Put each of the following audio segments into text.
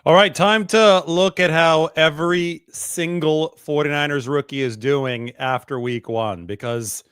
All right, time to look at how every single 49ers rookie is doing after week one, because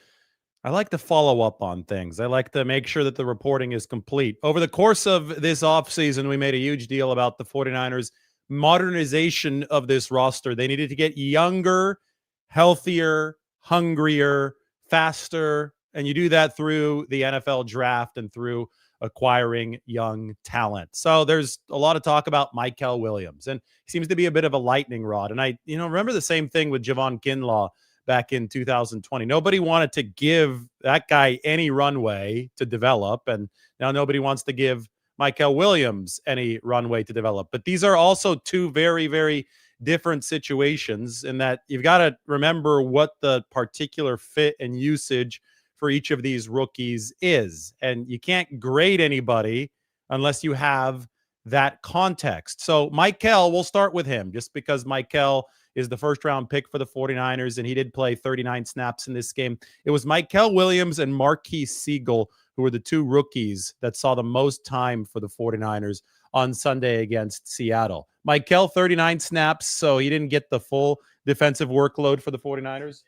I like to follow up on things. I like to make sure that the reporting is complete. Over the course of this offseason, we made a huge deal about the 49ers modernization of this roster. They needed to get younger, healthier, hungrier, faster, and you do that through the NFL draft and through acquiring young talent. So there's a lot of talk about Mykel Williams, and he seems to be a bit of a lightning rod. And I, remember the same thing with Javon Kinlaw back in 2020. Nobody wanted to give that guy any runway to develop, and now nobody wants to give Mykel Williams any runway to develop. But these are also two very, very different situations in that you've got to remember what the particular fit and usage for each of these rookies is. And you can't grade anybody unless you have that context. So Mykel, we'll start with him just because Mykel is the first round pick for the 49ers, and he did play 39 snaps in this game. It was Mykel Williams and Marques Sigle who were the two rookies that saw the most time for the 49ers on Sunday against Seattle. Mykel, 39 snaps, so he didn't get the full defensive workload for the 49ers.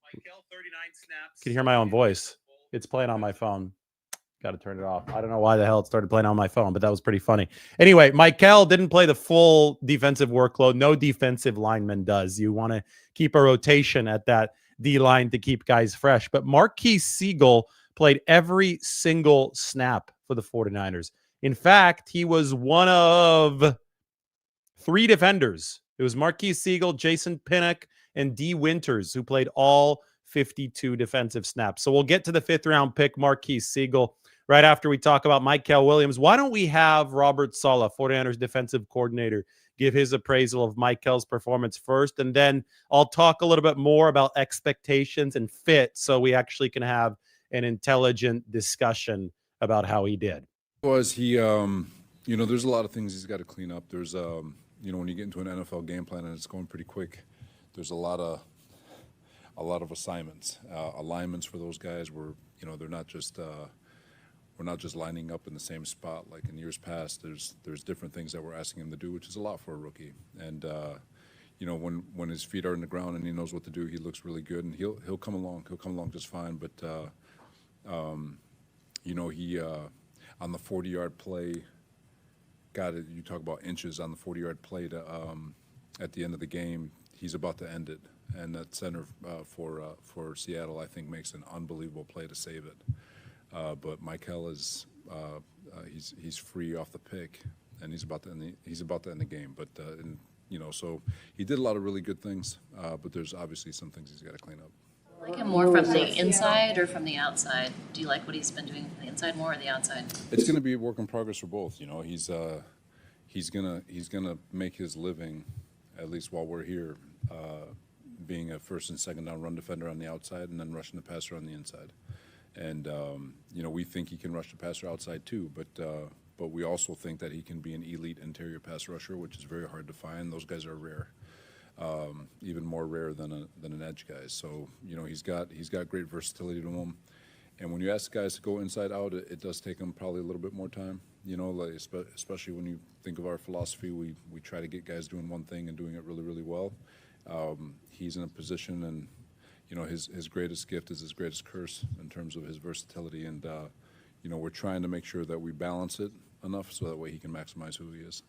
Mykel, 39 snaps. Can you hear my own voice? It's playing on my phone. Got to turn it off. I don't know why the hell it started playing on my phone, but that was pretty funny. Anyway, Mykel didn't play the full defensive workload. No defensive lineman does. You want to keep a rotation at that D-line to keep guys fresh. But Marques Sigle played every single snap for the 49ers. In fact, he was one of three defenders. It was Marques Sigle, Jason Pinnock, and D. Winters who played all 52 defensive snaps. So we'll get to the fifth-round pick, Marques Sigle, right after we talk about Mykel Williams. Why don't we have Robert Salah, 49ers defensive coordinator, give his appraisal of Mykel's performance first, and then I'll talk a little bit more about expectations and fit so we actually can have an intelligent discussion about how he did. Was he, there's a lot of things he's got to clean up. There's, when you get into an NFL game plan and it's going pretty quick, there's a lot of assignments, alignments for those guys where, they're not just we're not just lining up in the same spot like in years past. There's different things that we're asking him to do, which is a lot for a rookie. And when his feet are in the ground and he knows what to do, he looks really good, and he'll come along. He'll come along just fine. But he on the 40-yard play, got it. You talk about inches on the 40-yard play to at the end of the game. He's about to end it, and that center for Seattle, I think, makes an unbelievable play to save it. But Mykel is he's free off the pick, and he's about to end the game. But so he did a lot of really good things. But there's obviously some things he's got to clean up. Like him more from the inside or from the outside? Do you like what he's been doing from the inside more or the outside? It's going to be a work in progress for both. He's gonna make his living, at least while we're here, being a first and second down run defender on the outside, and then rushing the passer on the inside. And we think he can rush the passer outside too, but we also think that he can be an elite interior pass rusher, which is very hard to find. Those guys are rare, even more rare than an edge guy. So he's got great versatility to him. And when you ask guys to go inside out, it does take them probably a little bit more time. Especially when you think of our philosophy, we try to get guys doing one thing and doing it really, really well. He's in a position, and his greatest gift is his greatest curse in terms of his versatility, and we're trying to make sure that we balance it enough so that way he can maximize who he is.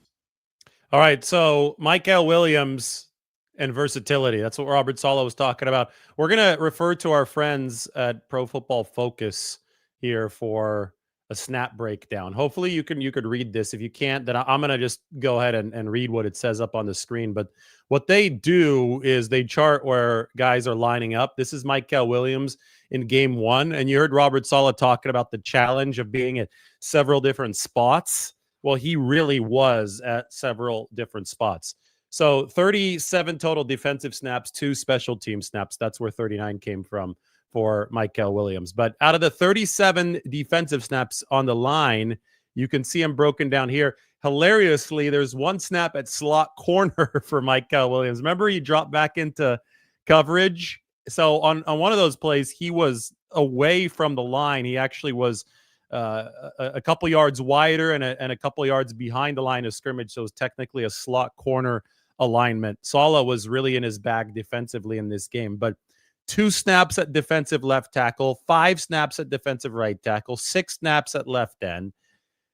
All right, so Mykel Williams and versatility. That's what Robert Salah was talking about. We're going to refer to our friends at Pro Football Focus here for a snap breakdown. Hopefully you could read this. If you can't, then I'm going to just go ahead and read what it says up on the screen. But what they do is they chart where guys are lining up. This is Mykel Williams in game one. And you heard Robert Salah talking about the challenge of being at several different spots. Well, he really was at several different spots. So 37 total defensive snaps, 2 special team snaps. That's where 39 came from for Mykel Williams. But out of the 37 defensive snaps on the line, you can see them broken down here. Hilariously, there's one snap at slot corner for Mykel Williams. Remember, he dropped back into coverage. So on one of those plays, he was away from the line. He actually was a couple yards wider and a couple yards behind the line of scrimmage. So it was technically a slot corner alignment. Salah was really in his bag defensively in this game, but 2 snaps at defensive left tackle, 5 snaps at defensive right tackle, 6 snaps at left end,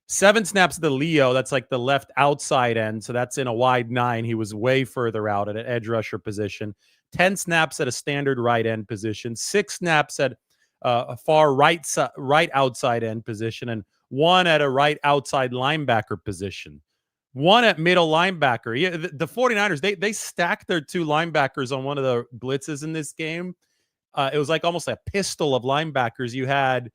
7 snaps at the Leo. That's like the left outside end. So that's in a wide 9. He was way further out at an edge rusher position. 10 snaps at a standard right end position, 6 snaps at a far right outside end position, and 1 at a right outside linebacker position, 1 at middle linebacker. Yeah, the 49ers, they stacked their 2 linebackers on one of the blitzes in this game. It was like almost a pistol of linebackers. You had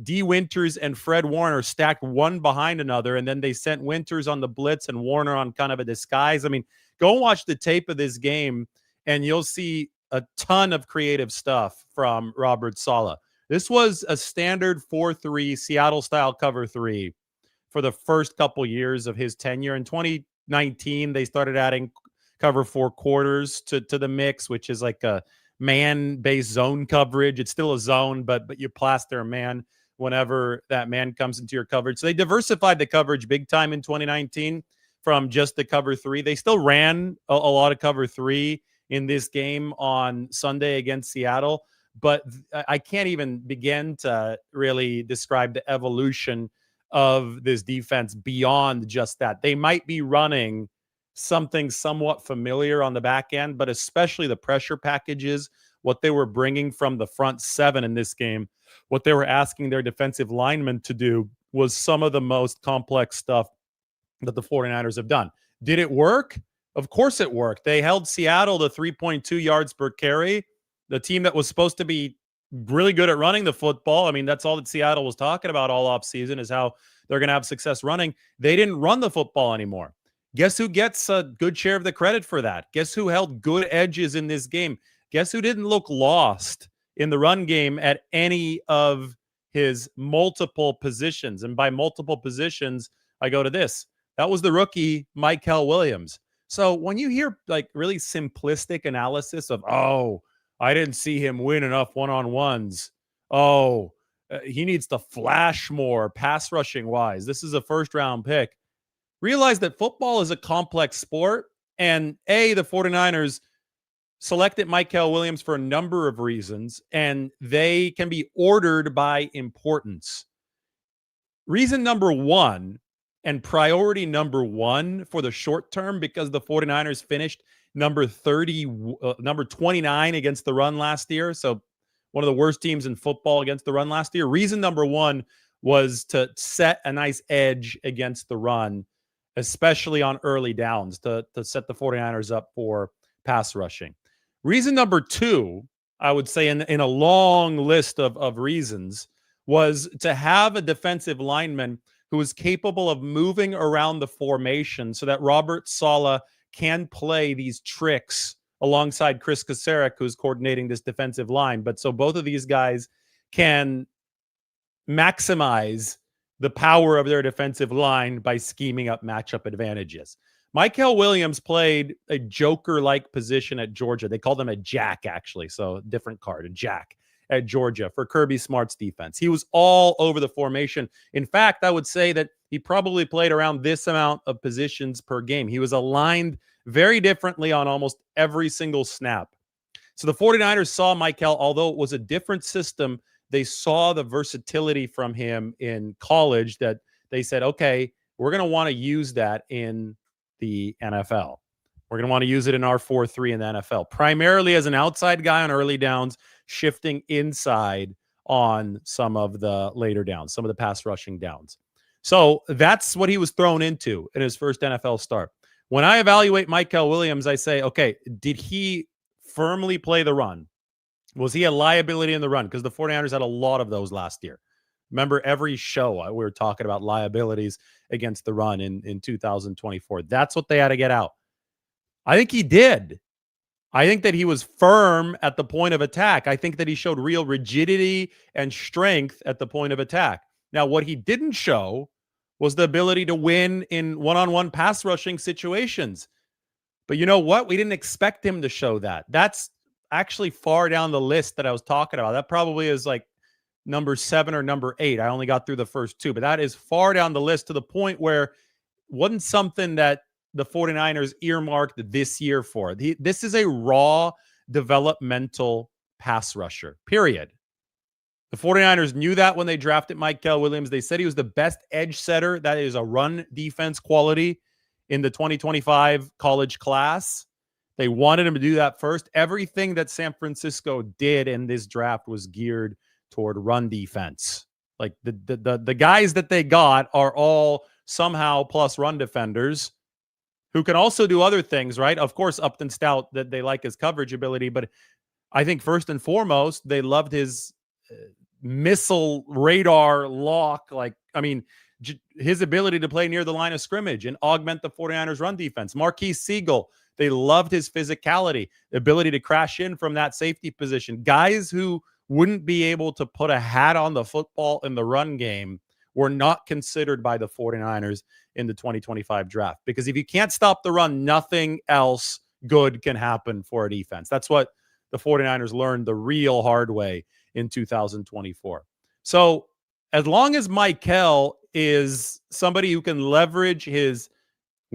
D. Winters and Fred Warner stacked one behind another, and then they sent Winters on the blitz and Warner on kind of a disguise. I mean, go and watch the tape of this game, and you'll see a ton of creative stuff from Robert Salah. This was a standard 4-3 Seattle-style cover 3 for the first couple years of his tenure. In 2019, they started adding cover 4 quarters to the mix, which is like a man-based zone coverage. It's still a zone, but you plaster a man whenever that man comes into your coverage. So they diversified the coverage big time in 2019 from just the cover 3. They still ran a lot of cover 3 in this game on Sunday against Seattle, but I can't even begin to really describe the evolution of this defense beyond just that. They might be running something somewhat familiar on the back end, but especially the pressure packages, what they were bringing from the front 7 in this game, what they were asking their defensive linemen to do was some of the most complex stuff that the 49ers have done. Did it work? Of course it worked. They held Seattle to 3.2 yards per carry. The team that was supposed to be really good at running the football. I mean, that's all that Seattle was talking about all offseason is how they're going to have success running. They didn't run the football anymore. Guess who gets a good share of the credit for that? Guess who held good edges in this game? Guess who didn't look lost in the run game at any of his multiple positions? And by multiple positions, I go to this. That was the rookie, Mykel Williams. So when you hear like really simplistic analysis of, oh, I didn't see him win enough one-on-ones. Oh, he needs to flash more pass rushing wise. This is a first-round pick. Realize that football is a complex sport. And the 49ers selected Mykel Williams for a number of reasons, and they can be ordered by importance. Reason number 1 and priority number 1 for the short term, because the 49ers finished number 29 against the run last year. So one of the worst teams in football against the run last year. Reason number 1 was to set a nice edge against the run, especially on early downs, to set the 49ers up for pass rushing. Reason number 2, I would say in a long list of reasons, was to have a defensive lineman who is capable of moving around the formation so that Robert Salah can play these tricks alongside Chris Kasarik, who's coordinating this defensive line. But so both of these guys can maximize the power of their defensive line by scheming up matchup advantages. Mykel Williams played a joker-like position at Georgia. They called him a jack, actually. So different card, a jack at Georgia for Kirby Smart's defense. He was all over the formation. In fact, I would say that he probably played around this amount of positions per game. He was aligned very differently on almost every single snap. So the 49ers saw Mykel, although it was a different system, they saw the versatility from him in college that they said, okay, we're going to want to use that in the NFL. We're going to want to use it in our 4-3 in the NFL, primarily as an outside guy on early downs, shifting inside on some of the later downs, some of the pass rushing downs. So that's what he was thrown into in his first NFL start. When I evaluate Mykel Williams, I say, okay, did he firmly play the run? Was he a liability in the run? Because the 49ers had a lot of those last year. Remember, every show we were talking about liabilities against the run in 2024. That's what they had to get out. I think he did. I think that he was firm at the point of attack. I think that he showed real rigidity and strength at the point of attack. Now, what he didn't show was the ability to win in one-on-one pass rushing situations. But you know what? We didn't expect him to show that. That's actually far down the list that I was talking about. That probably is like number 7 or number 8. I only got through the first 2, but that is far down the list to the point where wasn't something that the 49ers earmarked this year for. This is a raw developmental pass rusher, period. The 49ers knew that when they drafted Mykel Williams. They said he was the best edge setter. That is a run defense quality in the 2025 college class. They wanted him to do that first. Everything that San Francisco did in this draft was geared toward run defense. Like the guys that they got are all somehow plus run defenders who can also do other things, right? Of course, Upton Stout, that they like his coverage ability, but I think first and foremost, they loved his missile radar lock. His ability to play near the line of scrimmage and augment the 49ers run defense. Marques Sigle, they loved his physicality, the ability to crash in from that safety position. Guys who wouldn't be able to put a hat on the football in the run game were not considered by the 49ers in the 2025 draft. Because if you can't stop the run, nothing else good can happen for a defense. That's what the 49ers learned the real hard way in 2024. So as long as Mykel is somebody who can leverage his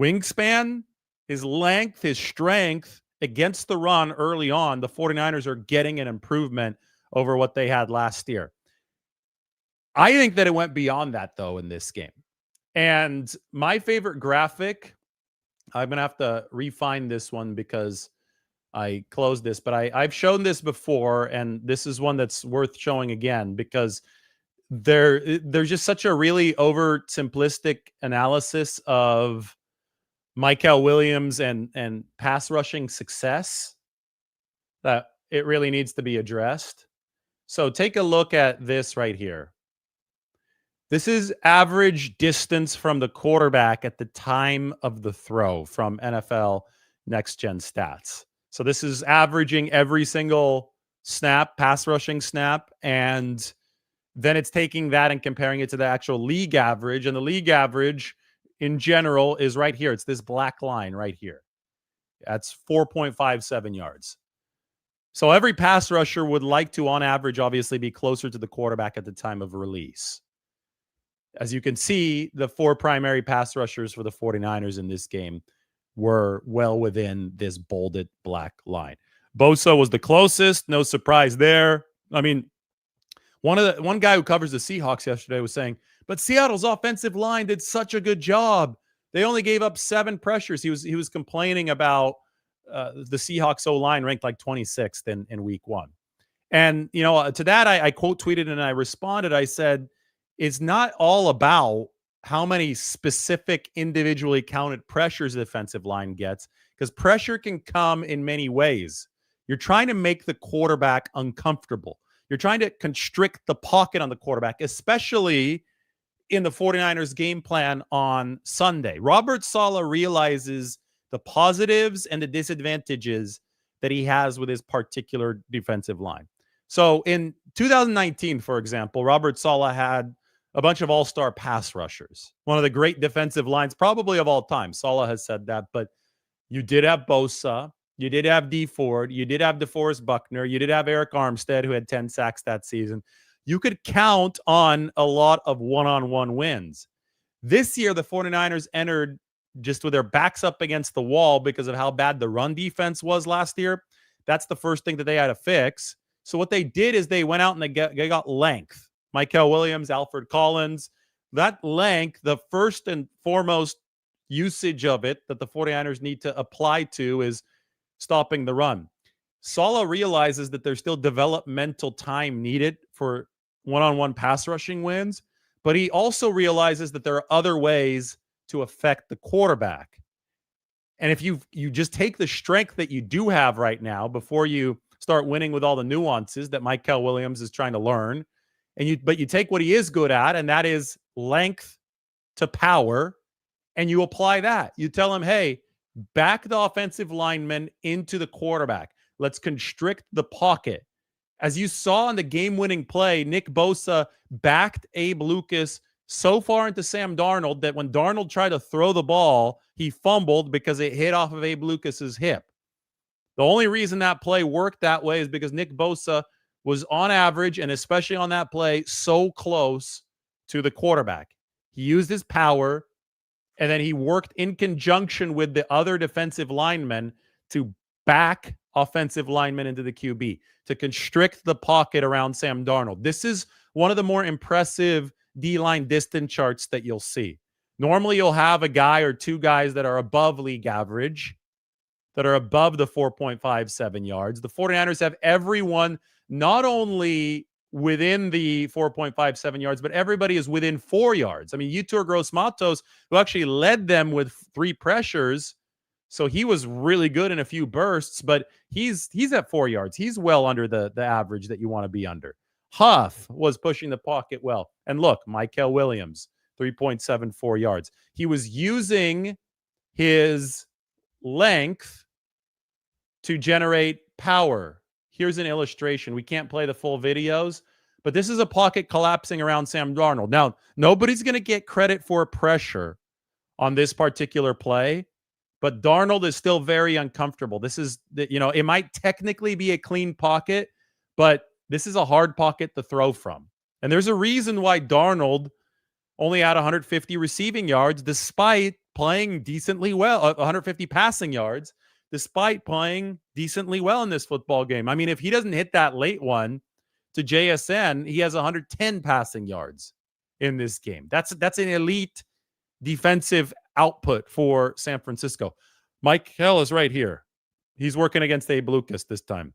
wingspan, his length, his strength against the run early on, the 49ers are getting an improvement over what they had last year. I think that it went beyond that, though, in this game. And my favorite graphic, I'm going to have to refine this one because I closed this, but I've shown this before, and this is one that's worth showing again because there's just such a really oversimplistic analysis of Mykel Williams and pass rushing success that it really needs to be addressed. So take a look at this right here. This is average distance from the quarterback at the time of the throw from NFL Next Gen Stats. So this is averaging every single snap, pass rushing snap, and then it's taking that and comparing it to the actual league average. And the league average in general is right here. It's this black line right here. That's 4.57 yards. So every pass rusher would like to, on average, obviously be closer to the quarterback at the time of release. As you can see, the 4 primary pass rushers for the 49ers in this game were well within this bolded black line. Bosa was the closest. No surprise there. I mean, one guy who covers the Seahawks yesterday was saying, but Seattle's offensive line did such a good job. They only gave up 7 pressures. He was complaining about the Seahawks O-line ranked like 26th in week 1. And, to that, I quote tweeted and I responded. I said, it's not all about how many specific individually counted pressures the defensive line gets, because pressure can come in many ways. You're trying to make the quarterback uncomfortable. You're trying to constrict the pocket on the quarterback, especially in the 49ers game plan on Sunday. Robert Salah realizes the positives and the disadvantages that he has with his particular defensive line. So in 2019, for example, Robert Salah had a bunch of all-star pass rushers, one of the great defensive lines probably of all time. Salah has said that, but you did have Bosa, you did have Dee Ford, you did have DeForest Buckner, you did have Eric Armstead, who had 10 sacks that season. You could count on a lot of one-on-one wins. This year, the 49ers entered just with their backs up against the wall because of how bad the run defense was last year. That's the first thing that they had to fix. So what they did is they went out and they got length. Mykel Williams, Alfred Collins, that length, the first and foremost usage of it that the 49ers need to apply to is stopping the run. Salah realizes that there's still developmental time needed for one-on-one pass rushing wins, but he also realizes that there are other ways to affect the quarterback. And if you just take the strength that you do have right now before you start winning with all the nuances that Mykel Williams is trying to learn, but you take what he is good at, and that is length to power, and you apply that. You tell him, hey, back the offensive lineman into the quarterback. Let's constrict the pocket. As you saw in the game-winning play, Nick Bosa backed Abe Lucas so far into Sam Darnold that when Darnold tried to throw the ball, he fumbled because it hit off of Abe Lucas's hip. The only reason that play worked that way is because Nick Bosa was on average, and especially on that play, so close to the quarterback. He used his power, and then he worked in conjunction with the other defensive linemen to back offensive linemen into the QB, to constrict the pocket around Sam Darnold. This is one of the more impressive D-line distance charts that you'll see. Normally, you'll have a guy or two guys that are above league average, that are above the 4.57 yards. The 49ers have everyone not only within the 4.57 yards, but everybody is within 4 yards. I mean, Yetur Gross-Matos, who actually led them with 3 pressures, so he was really good in a few bursts, but he's at 4 yards. He's well under the average that you want to be under. Huff was pushing the pocket well. And look, Mykel Williams, 3.74 yards. He was using his length to generate power. Here's an illustration. We can't play the full videos, but this is a pocket collapsing around Sam Darnold. Now, nobody's going to get credit for pressure on this particular play, but Darnold is still very uncomfortable. This is, it might technically be a clean pocket, but this is a hard pocket to throw from. And there's a reason why Darnold only had 150 receiving yards despite playing decently well, 150 passing yards, despite playing decently well in this football game. I mean, if he doesn't hit that late one to JSN, he has 110 passing yards in this game. That's an elite defensive output for San Francisco. Mykel is right here. He's working against Abe Lucas this time.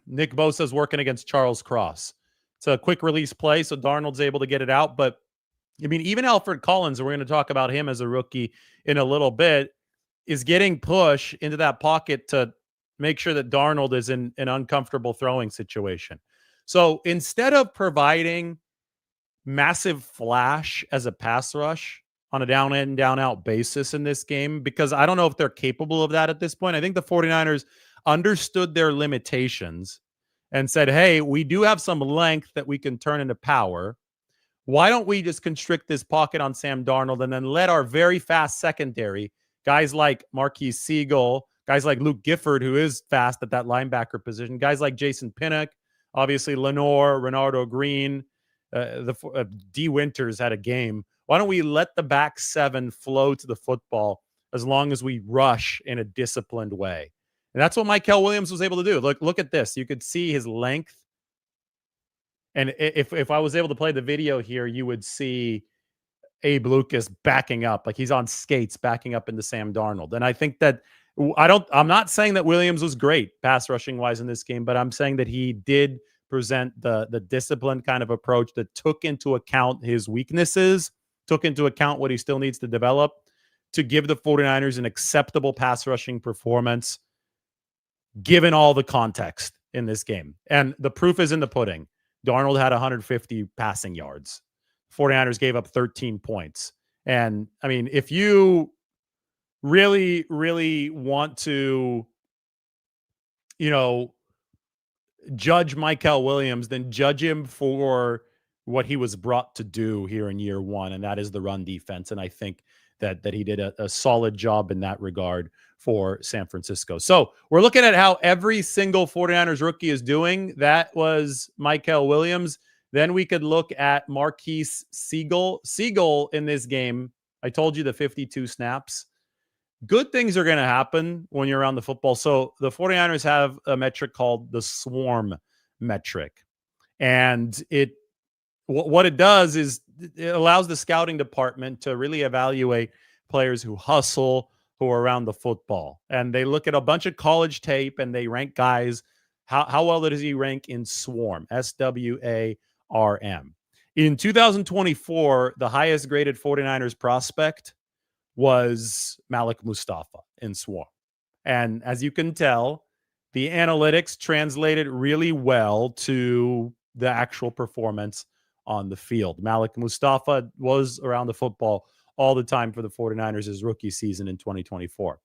Nick Bosa's working against Charles Cross. It's a quick release play, so Darnold's able to get it out. But, I mean, even Alfred Collins, and we're going to talk about him as a rookie in a little bit, is getting push into that pocket to make sure that Darnold is in an uncomfortable throwing situation. So instead of providing massive flash as a pass rush on a down in, down out basis in this game, because I don't know if they're capable of that at this point. I think the 49ers understood their limitations and said, hey, we do have some length that we can turn into power. Why don't we just constrict this pocket on Sam Darnold and then let our very fast secondary, guys like Marques Sigle, guys like Luke Gifford, who is fast at that linebacker position, guys like Jason Pinnock, obviously Lenore, Renardo Green, D. Winters had a game. Why don't we let the back seven flow to the football as long as we rush in a disciplined way? And that's what Mykel Williams was able to do. Look at this. You could see his length. And if I was able to play the video here, you would see Abe Lucas backing up, like he's on skates backing up into Sam Darnold. And I think that I'm not saying that Williams was great pass rushing wise in this game, but I'm saying that he did present the disciplined kind of approach that took into account his weaknesses, took into account what he still needs to develop to give the 49ers an acceptable pass rushing performance, given all the context in this game. And the proof is in the pudding. Darnold had 150 passing yards. 49ers gave up 13 points. And I mean, if you really, really want to, judge Mykel Williams, then judge him for what he was brought to do here in year one, and that is the run defense. And I think that he did a solid job in that regard for San Francisco. So we're looking at how every single 49ers rookie is doing. That was Mykel Williams. Then we could look at Marques Sigle. Sigle in this game, I told you the 52 snaps. Good things are going to happen when you're around the football. So the 49ers have a metric called the swarm metric. And what it does is it allows the scouting department to really evaluate players who hustle, who are around the football. And they look at a bunch of college tape and they rank guys. How well does he rank in swarm? SWARM. In 2024, the highest graded 49ers prospect was Malik Mustafa in swarm. And as you can tell, the analytics translated really well to the actual performance on the field. Malik Mustafa was around the football all the time for the 49ers his rookie season in 2024.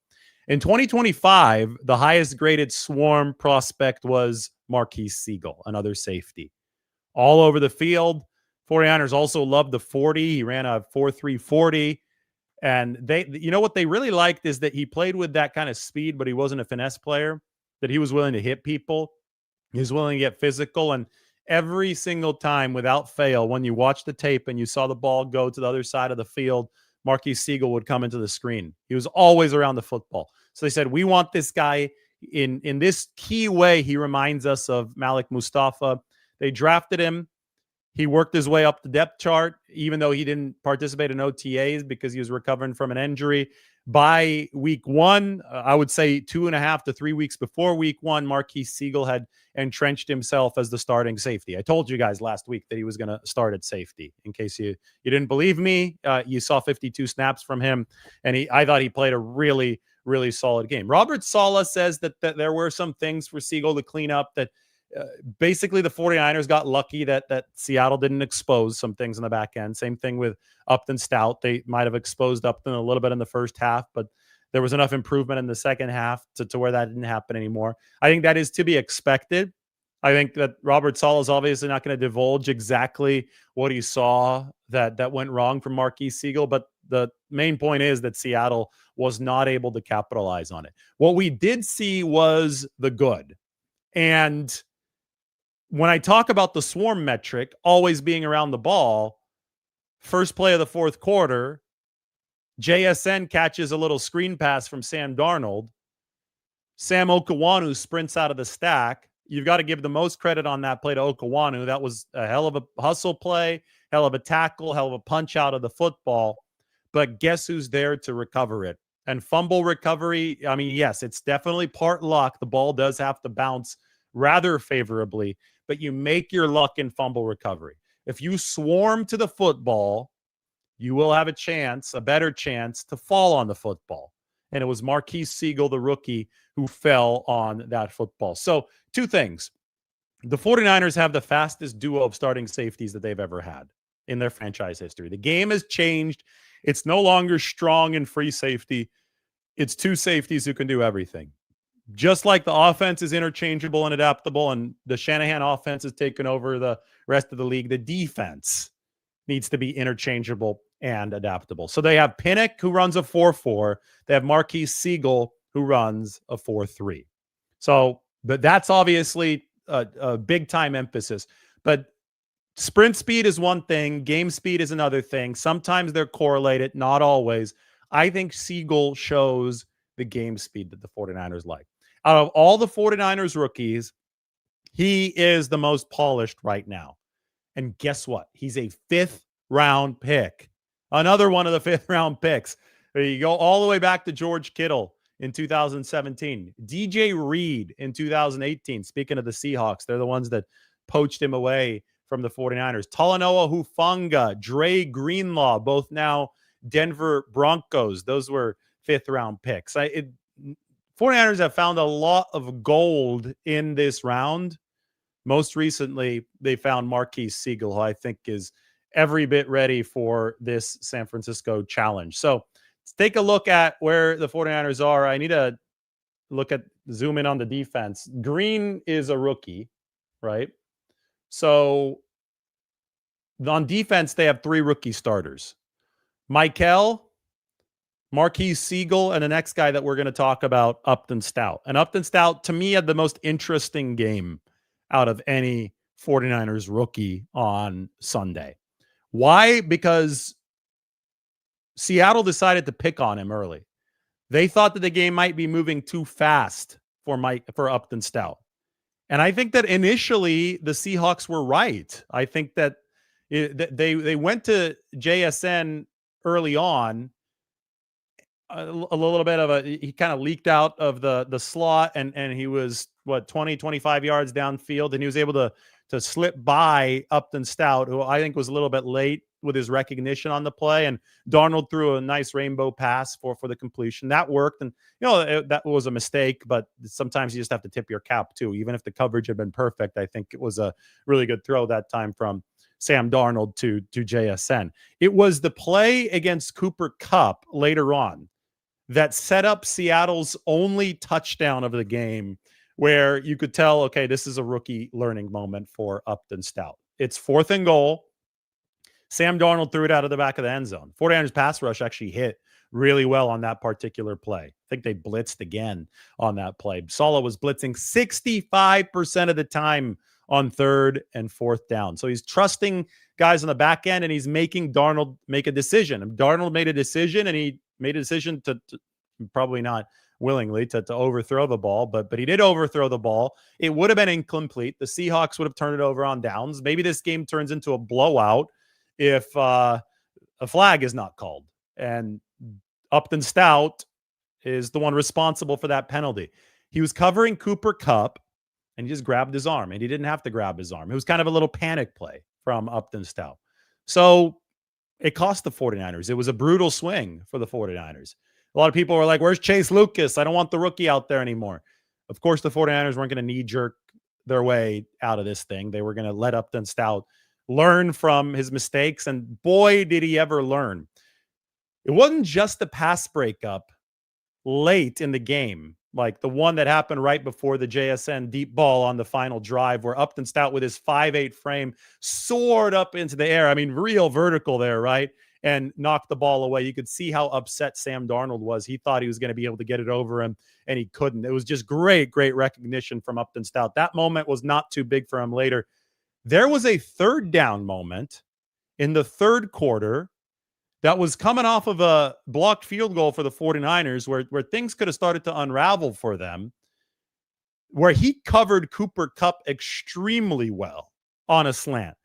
In 2025, the highest graded swarm prospect was Marques Sigle, another safety. All over the field. 49ers also loved the 40. He ran a 4.3 40. And what they really liked is that he played with that kind of speed, but he wasn't a finesse player, that he was willing to hit people. He's willing to get physical. And every single time, without fail, when you watch the tape and you saw the ball go to the other side of the field, Marques Sigle would come into the screen. He was always around the football. So they said, we want this guy in this key way. He reminds us of Malik Mustafa. They drafted him. He worked his way up the depth chart, even though he didn't participate in OTAs because he was recovering from an injury. By week one, I would say 2.5 to 3 weeks before week one, Marques Sigle had entrenched himself as the starting safety. I told you guys last week that he was going to start at safety. In case you didn't believe me, you saw 52 snaps from him, and I thought he played a really, really solid game. Robert Salah says that there were some things for Sigle to clean up, that basically the 49ers got lucky that Seattle didn't expose some things in the back end. Same thing with Upton Stout. They might have exposed Upton a little bit in the first half, but there was enough improvement in the second half to where that didn't happen anymore. I think that is to be expected. I think that Robert Saleh is obviously not going to divulge exactly what he saw that went wrong from Marques Sigle, but the main point is that Seattle was not able to capitalize on it. What we did see was the good. And when I talk about the swarm metric always being around the ball, first play of the fourth quarter, JSN catches a little screen pass from Sam Darnold. Sam Okawanu sprints out of the stack. You've got to give the most credit on that play to Okawanu. That was a hell of a hustle play, hell of a tackle, hell of a punch out of the football. But guess who's there to recover it? And fumble recovery, I mean, yes, it's definitely part luck. The ball does have to bounce rather favorably, but you make your luck in fumble recovery. If you swarm to the football, you will have a better chance to fall on the football. And it was Marques Sigle, the rookie, who fell on that football. So 2 things. The 49ers have the fastest duo of starting safeties that they've ever had in their franchise history. The game has changed. It's no longer strong and free safety. It's 2 safeties who can do everything. Just like the offense is interchangeable and adaptable, and the Shanahan offense has taken over the rest of the league, the defense needs to be interchangeable and adaptable. So they have Pinnock, who runs a 4-4. They have Marques Sigle, who runs a 4-3. So, but that's obviously a big-time emphasis. But sprint speed is one thing. Game speed is another thing. Sometimes they're correlated, not always. I think Sigle shows the game speed that the 49ers like. Out of all the 49ers rookies, he is the most polished right now. And guess what? He's a 5th-round pick. Another one of the 5th-round picks. There you go, all the way back to George Kittle in 2017. DJ Reed in 2018. Speaking of the Seahawks, they're the ones that poached him away from the 49ers. Talanoa Hufanga, Dre Greenlaw, both now Denver Broncos. Those were 5th-round picks. 49ers have found a lot of gold in this round. Most recently, they found Marques Sigle, who I think is every bit ready for this San Francisco challenge. So let's take a look at where the 49ers are. I need to zoom in on the defense. Green is a rookie, right? So on defense, they have 3 rookie starters. Mykel, Marques Sigle, and the next guy that we're going to talk about, Upton Stout. And Upton Stout, to me, had the most interesting game out of any 49ers rookie on Sunday. Why? Because Seattle decided to pick on him early. They thought that the game might be moving too fast for Upton Stout. And I think that initially the Seahawks were right. I think that they went to JSN early on. A little bit he kind of leaked out of the slot, and he was 20, 25 yards downfield, and he was able to slip by Upton Stout, who I think was a little bit late with his recognition on the play, and Darnold threw a nice rainbow pass for the completion. That worked, and that was a mistake, but sometimes you just have to tip your cap too. Even if the coverage had been perfect, I think it was a really good throw that time from Sam Darnold to JSN. It was the play against Cooper Kupp later on that set up Seattle's only touchdown of the game, where you could tell, okay, this is a rookie learning moment for Upton Stout. It's 4th and goal. Sam Darnold threw it out of the back of the end zone. 49ers pass rush actually hit really well on that particular play. I think they blitzed again on that play. Salah was blitzing 65% of the time on 3rd and 4th down. So he's trusting guys on the back end, and he's making Darnold make a decision. And Darnold made a decision, and he made a decision to probably not willingly to overthrow the ball, but he did overthrow the ball. It would have been incomplete. The Seahawks would have turned it over on downs. Maybe this game turns into a blowout if a flag is not called. And Upton Stout is the one responsible for that penalty. He was covering Cooper Kupp, and he just grabbed his arm, and he didn't have to grab his arm. It was kind of a little panic play from Upton Stout. So it cost the 49ers. It was a brutal swing for the 49ers. A lot of people were like, where's Chase Lucas? I don't want the rookie out there anymore. Of course, the 49ers weren't going to knee-jerk their way out of this thing. They were going to let Upton Stout learn from his mistakes, and boy, did he ever learn. It wasn't just the pass breakup late in the game, like the one that happened right before the JSN deep ball on the final drive where Upton Stout with his 5'8" frame soared up into the air. I mean, real vertical there, right? And knocked the ball away. You could see how upset Sam Darnold was. He thought he was going to be able to get it over him, and he couldn't. It was just great recognition from Upton Stout. That moment was not too big for him later. There was a 3rd down moment in the 3rd quarter that was coming off of a blocked field goal for the 49ers where things could have started to unravel for them, where he covered Cooper Kupp extremely well on a slant.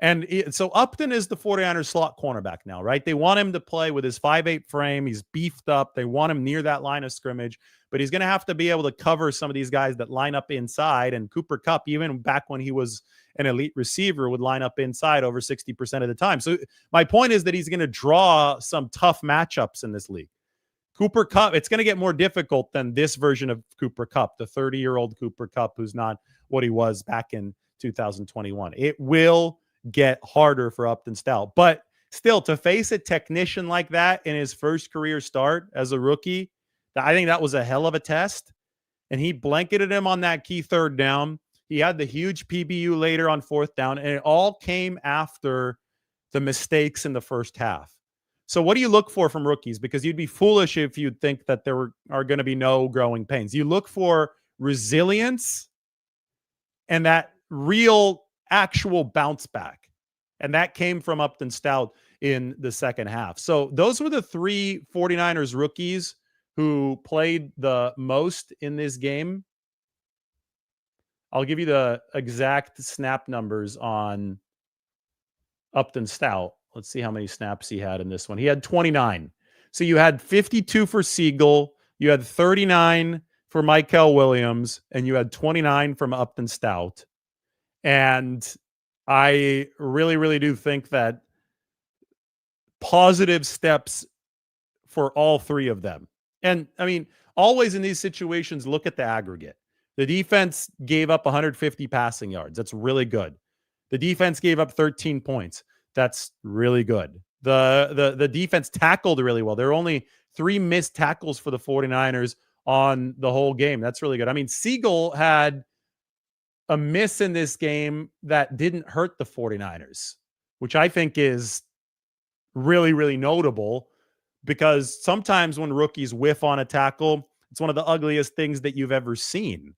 And so Upton is the 49ers slot cornerback now, right? They want him to play with his 5'8" frame. He's beefed up. They want him near that line of scrimmage, but he's going to have to be able to cover some of these guys that line up inside. And Cooper Kupp, even back when he was an elite receiver, would line up inside over 60% of the time. So my point is that he's going to draw some tough matchups in this league. Cooper Kupp, it's going to get more difficult than this version of Cooper Kupp, the 30-year-old Cooper Kupp, who's not what he was back in 2021. It will get harder for Upton Stout, but still, to face a technician like that in his first career start as a rookie, I think that was a hell of a test. And he blanketed him on that key 3rd down. He had the huge PBU later on 4th down, and it all came after the mistakes in the first half. So what do you look for from rookies? Because you'd be foolish if you'd think that there are going to be no growing pains. You look for resilience and that real actual bounce back. And that came from Upton Stout in the second half. So those were the 3 49ers rookies who played the most in this game. I'll give you the exact snap numbers on Upton Stout. Let's see how many snaps he had in this one. He had 29. So you had 52 for Sigle, you had 39 for Mykel Williams, and you had 29 from Upton Stout. And I really, really do think that positive steps for all 3 of them. And I mean, always in these situations, look at the aggregate. The defense gave up 150 passing yards. That's really good. The defense gave up 13 points. That's really good. The defense tackled really well. There were only 3 missed tackles for the 49ers on the whole game. That's really good. I mean, Sigle had a miss in this game that didn't hurt the 49ers, which I think is really, really notable, because sometimes when rookies whiff on a tackle, it's one of the ugliest things that you've ever seen,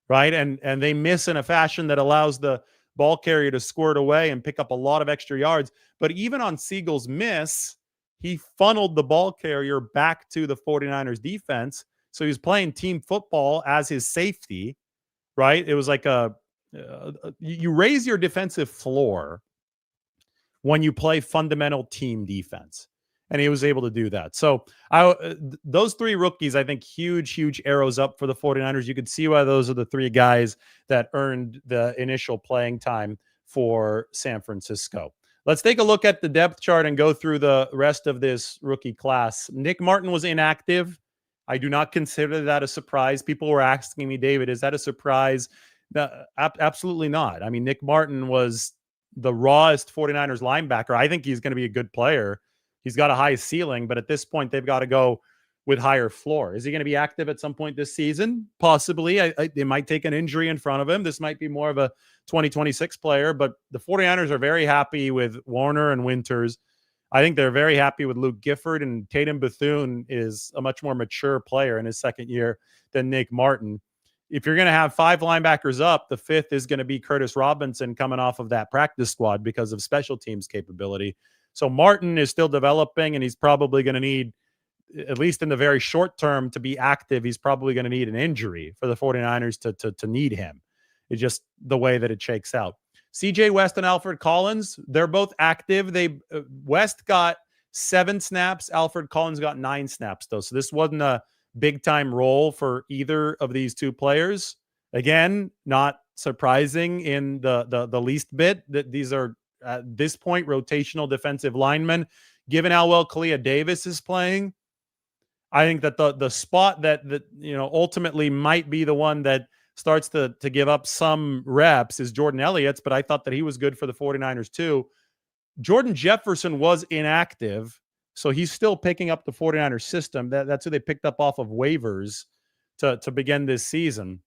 right? And they miss in a fashion that allows the ball carrier to squirt away and pick up a lot of extra yards. But even on Siegel's miss, he funneled the ball carrier back to the 49ers defense. So he was playing team football as his safety, right? It was like you raise your defensive floor when you play fundamental team defense. And he was able to do that. So those 3 rookies, I think, huge arrows up for the 49ers. You could see why those are the 3 guys that earned the initial playing time for San Francisco. Let's take a look at the depth chart and go through the rest of this rookie class. Nick Martin was inactive. I do not consider that a surprise. People were asking me, David, is that a surprise? No, absolutely not. I mean, Nick Martin was the rawest 49ers linebacker. I think he's going to be a good player. He's got a high ceiling, but at this point, they've got to go with higher floor. Is he going to be active at some point this season? Possibly. They might take an injury in front of him. This might be more of a 2026 player, but the 49ers are very happy with Warner and Winters. I think they're very happy with Luke Gifford, and Tatum Bethune is a much more mature player in his second year than Nick Martin. If you're going to have 5 linebackers up, the 5th is going to be Curtis Robinson coming off of that practice squad because of special teams capability. So Martin is still developing, and he's probably going to need, at least in the very short term, to be active. He's probably going to need an injury for the 49ers to need him. It's just the way that it shakes out. CJ West and Alfred Collins, they're both active. West got 7 snaps. Alfred Collins got 9 snaps, though. So this wasn't a big-time role for either of these two players. Again, not surprising in the least bit that these are, at this point, rotational defensive linemen. Given how well Kalia Davis is playing, I think that the spot that ultimately might be the one that starts to give up some reps is Jordan Elliott's, but I thought that he was good for the 49ers too. Jordan Jefferson was inactive, so he's still picking up the 49ers system. That's who they picked up off of waivers to begin this season.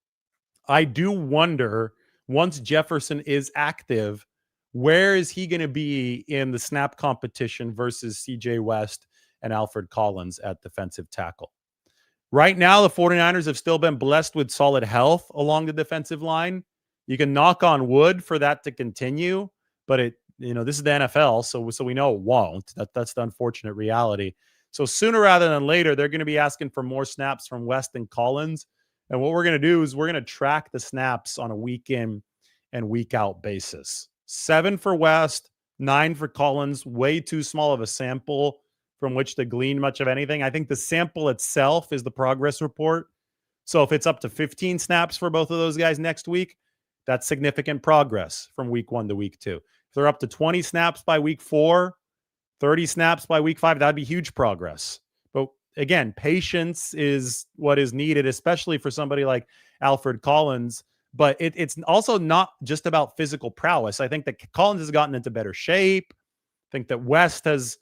I do wonder, once Jefferson is active, where is he going to be in the snap competition versus CJ West and Alfred Collins at defensive tackle? Right now, the 49ers have still been blessed with solid health along the defensive line. You can knock on wood for that to continue, but this is the NFL, so we know it won't. That's the unfortunate reality. So sooner rather than later, they're going to be asking for more snaps from West and Collins. And what we're going to do is we're going to track the snaps on a week in and week out basis. 7 for West, 9 for Collins. Way too small of a sample from which to glean much of anything. I think the sample itself is the progress report. So if it's up to 15 snaps for both of those guys next week, that's significant progress from week 1 to week 2. If they're up to 20 snaps by week 4, 30 snaps by week 5, that'd be huge progress. But again, patience is what is needed, especially for somebody like Alfred Collins. But it's also not just about physical prowess. I think that Collins has gotten into better shape. I think that West has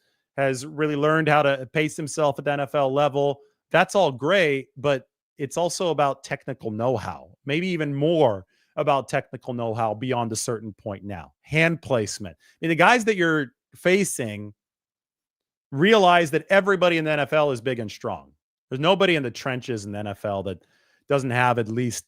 really learned how to pace himself at the NFL level. That's all great, but it's also about technical know-how, maybe even more about technical know-how beyond a certain point now. Hand placement. I mean, the guys that you're facing realize that everybody in the NFL is big and strong. There's nobody in the trenches in the NFL that doesn't have at least,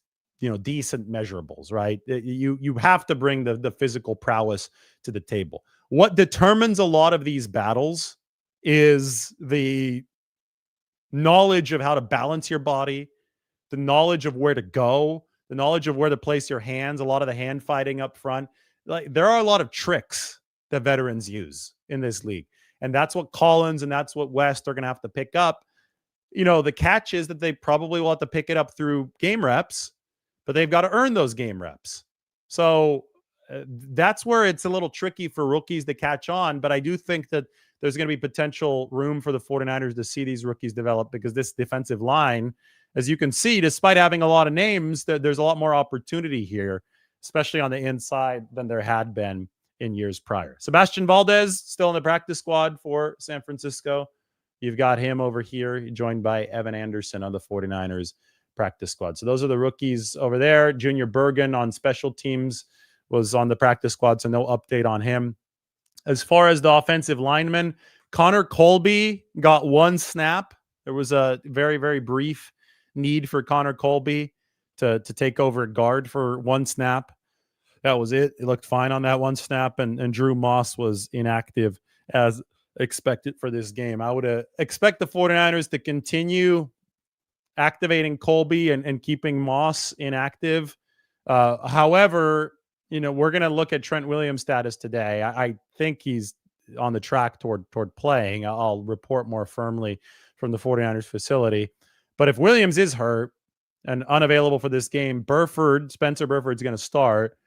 decent measurables, right? You have to bring the physical prowess to the table. What determines a lot of these battles is the knowledge of how to balance your body, the knowledge of where to go, the knowledge of where to place your hands, a lot of the hand fighting up front. Like, there are a lot of tricks that veterans use in this league. And that's what Collins and that's what West are going to have to pick up. The catch is that they probably will have to pick it up through game reps, but they've got to earn those game reps. So that's where it's a little tricky for rookies to catch on. But I do think that there's going to be potential room for the 49ers to see these rookies develop, because this defensive line, as you can see, despite having a lot of names, there's a lot more opportunity here, especially on the inside, than there had been in years prior. Sebastian Valdez still in the practice squad for San Francisco. You've got him over here, joined by Evan Anderson on the 49ers practice squad. So those are the rookies over there. Junior Bergen on special teams was on the practice squad, so no update on him. As far as the offensive lineman, Connor Colby got 1 snap. There was a very, very brief need for Connor Colby to take over guard for 1 snap. That was it. It looked fine on that 1 snap, and Drew Moss was inactive as expected for this game. I would expect the 49ers to continue activating Colby and keeping Moss inactive. However, we're going to look at Trent Williams' status today. I think he's on the track toward playing. I'll report more firmly from the 49ers facility. But if Williams is hurt and unavailable for this game, Spencer Burford's going to start.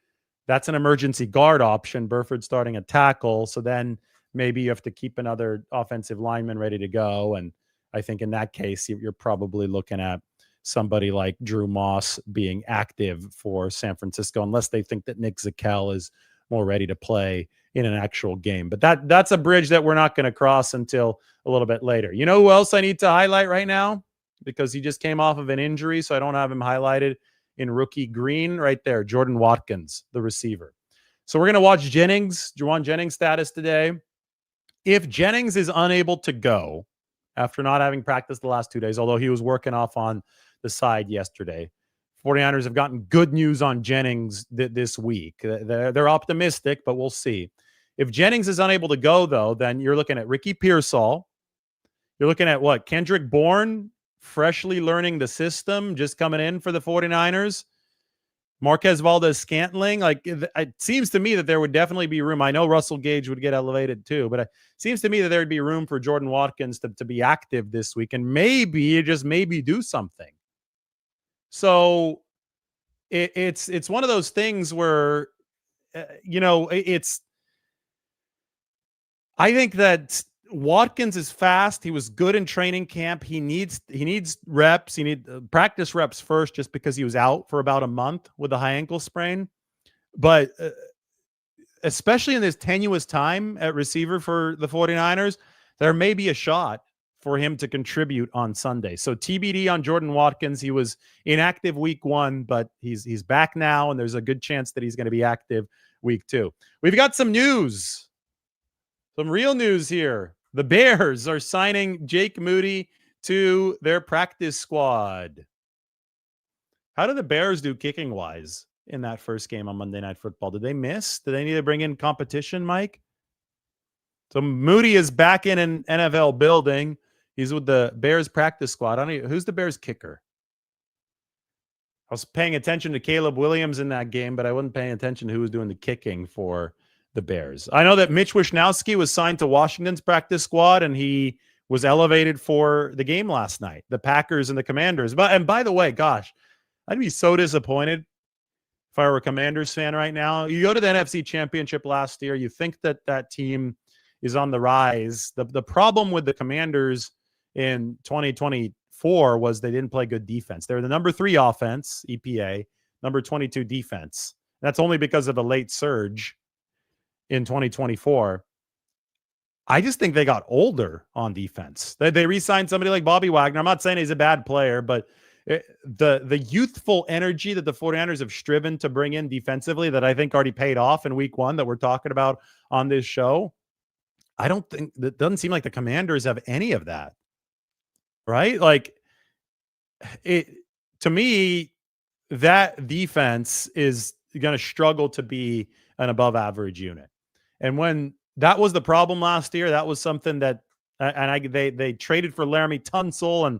That's an emergency guard option. Burford starting a tackle. So then maybe you have to keep another offensive lineman ready to go. And I think in that case, you're probably looking at somebody like Drew Moss being active for San Francisco, unless they think that Nick Zakelj is more ready to play in an actual game. But that's a bridge that we're not going to cross until a little bit later. You know who else I need to highlight right now? Because he just came off of an injury, so I don't have him highlighted in rookie green right there. Jordan Watkins, the receiver. So we're going to watch Juwan Jennings' status today. if Jennings is unable to go after not having practiced the last 2 days, although he was working off on the side yesterday, 49ers have gotten good news on Jennings this week. They're optimistic, but we'll see. If Jennings is unable to go, though, then you're looking at Ricky Pearsall. You're looking at what? Kendrick Bourne, freshly learning the system, just coming in for the 49ers. Marquez Valdez-Scantling. Like, it seems to me that there would definitely be room. I know Russell Gage would get elevated too, but it seems to me that there would be room for Jordan Watkins to be active this week and maybe, just maybe, do something. So it's one of those things where, I think that Watkins is fast. He was good in training camp. He needs reps. He needs practice reps first, just because he was out for about a month with a high ankle sprain. But especially in this tenuous time at receiver for the 49ers, there may be a shot for him to contribute on Sunday. So TBD on Jordan Watkins. He was inactive week 1, but he's back now, and there's a good chance that he's going to be active week 2. We've got some news. Some real news here. The Bears are signing Jake Moody to their practice squad. How did the Bears do kicking-wise in that first game on Monday Night Football? Did they miss? Did they need to bring in competition, Mike? So Moody is back in an NFL building. He's with the Bears practice squad. Who's the Bears kicker? I was paying attention to Caleb Williams in that game, but I wasn't paying attention to who was doing the kicking for the Bears. I know that Mitch Wishnowsky was signed to Washington's practice squad, and he was elevated for the game last night, the Packers and the Commanders. And by the way, gosh, I'd be so disappointed if I were a Commanders fan right now. You go to the NFC Championship last year, you think that team is on the rise. The problem with the Commanders in 2024 was they didn't play good defense. They're the number 3 offense, EPA, number 22 defense. That's only because of the late surge in 2024. I just think they got older on defense. They re-signed somebody like Bobby Wagner. I'm not saying he's a bad player, but the youthful energy that the 49ers have striven to bring in defensively, that I think already paid off in week 1 that we're talking about on this show, I don't think, that doesn't seem like the Commanders have any of that. Right? Like, to me, that defense is going to struggle to be an above average unit. And when that was the problem last year, that was something that, they traded for Laramie Tunsil and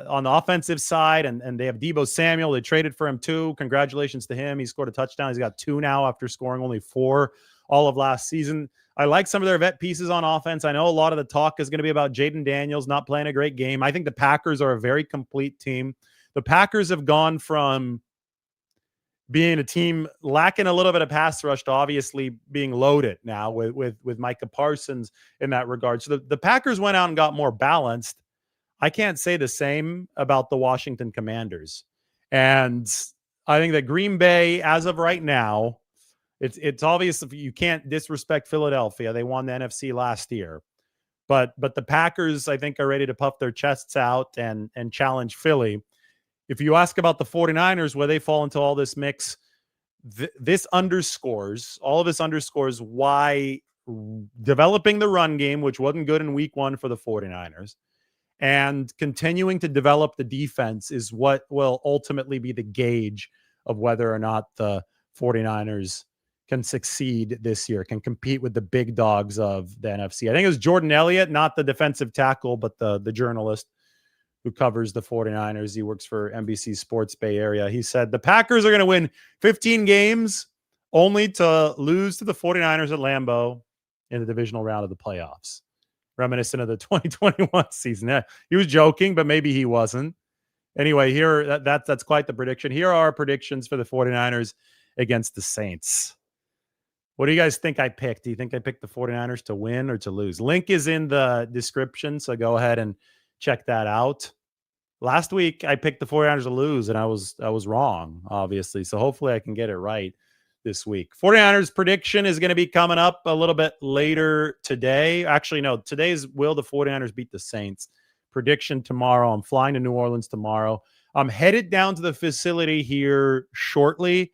on the offensive side, and they have Deebo Samuel. They traded for him too. Congratulations to him. He scored a touchdown. He's got 2 now after scoring only 4 all of last season. I like some of their vet pieces on offense. I know a lot of the talk is going to be about Jaden Daniels not playing a great game. I think the Packers are a very complete team. The Packers have gone from being a team lacking a little bit of pass rush to obviously being loaded now with Micah Parsons in that regard. So the Packers went out and got more balanced. I can't say the same about the Washington Commanders. And I think that Green Bay, as of right now, it's obvious you can't disrespect Philadelphia. They won the NFC last year. But the Packers, I think, are ready to puff their chests out and challenge Philly. If you ask about the 49ers, where they fall into all this mix, all of this underscores why developing the run game, which wasn't good in week 1 for the 49ers, and continuing to develop the defense is what will ultimately be the gauge of whether or not the 49ers can succeed this year, can compete with the big dogs of the NFC. I think it was Jordan Elliott, not the defensive tackle, but the journalist who covers the 49ers. He works for NBC Sports Bay Area. He said the Packers are going to win 15 games only to lose to the 49ers at Lambeau in the divisional round of the playoffs. Reminiscent of the 2021 season. Yeah, he was joking, but maybe he wasn't. Anyway, here that's quite the prediction. Here are our predictions for the 49ers against the Saints. What do you guys think I picked? Do you think I picked the 49ers to win or to lose? Link is in the description, so go ahead and check that out. Last week, I picked the 49ers to lose, and I was wrong, obviously. So hopefully I can get it right this week. 49ers prediction is going to be coming up a little bit later today. Actually, no, today's will the 49ers beat the Saints. Prediction tomorrow. I'm flying to New Orleans tomorrow. I'm headed down to the facility here shortly.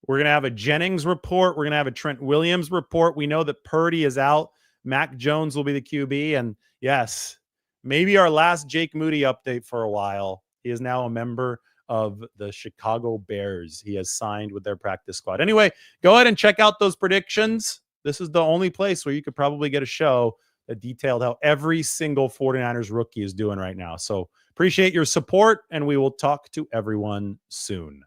We're going to have a Jennings report. We're going to have a Trent Williams report. We know that Purdy is out Mac Jones will be the QB. And yes, maybe our last Jake Moody update for a while. He is now a member of the Chicago Bears. He has signed with their practice squad. Anyway, go ahead and check out those predictions. This is the only place where you could probably get a show that detailed how every single 49ers rookie is doing right now. So appreciate your support, and we will talk to everyone soon.